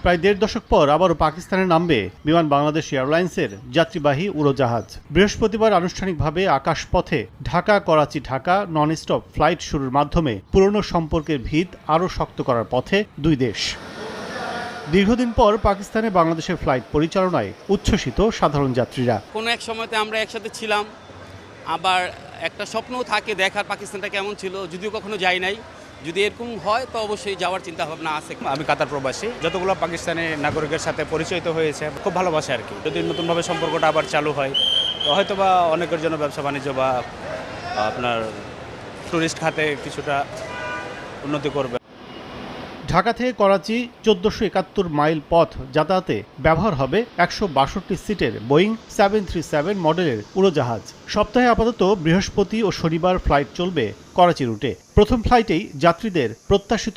প্রায় দেড় দশক পর আবারও পাকিস্তানে নামবে বিমান বাংলাদেশ এয়ারলাইন্সের যাত্রীবাহী উড়োজাহাজ। বৃহস্পতিবার আনুষ্ঠানিকভাবে আকাশপথে Dhaka Karachi Dhaka non stop flight শুরুর মাধ্যমে পুরনো সম্পর্কের ভিত আরও শক্ত করার পথে দুই দেশ। দীর্ঘদিন পর পাকিস্তানে বাংলাদেশের ফ্লাইট পরিচালনায় উচ্ছ্বসিত সাধারণ যাত্রীরা। কোনো এক সময়তে আমরা একসাথে ছিলাম, আবার একটা স্বপ্নও থাকে দেখার পাকিস্তানটা কেমন ছিল, যদিও কখনো যাই নাই। যদি এরকম হয় তো অবশ্যই যাওয়ার চিন্তা ভাবনা আছে। আমি কাতার প্রবাসী, যতগুলো পাকিস্তানি নাগরিকের সাথে পরিচিত হয়েছে খুব ভালোবাসে আর কি। যদি নতুনভাবে সম্পর্কটা আবার চালু হয় তো হয়তো বা অনেকের জন্য ব্যবসা বাণিজ্য বা আপনার টুরিস্ট খাতে কিছুটা উন্নতি করবে। ঢাকা থেকে করাচি ১৪৭১ মাইল পথ যাতায়াতে ব্যবহার হবে ১৬২ সিটের বোয়িং 737 মডেলের উড়োজাহাজ। সপ্তাহে আপাতত বৃহস্পতি ও শনিবার ফ্লাইট চলবে করাচি রুটে। প্রথম ফ্লাইটেই যাত্রীদের প্রত্যাশিত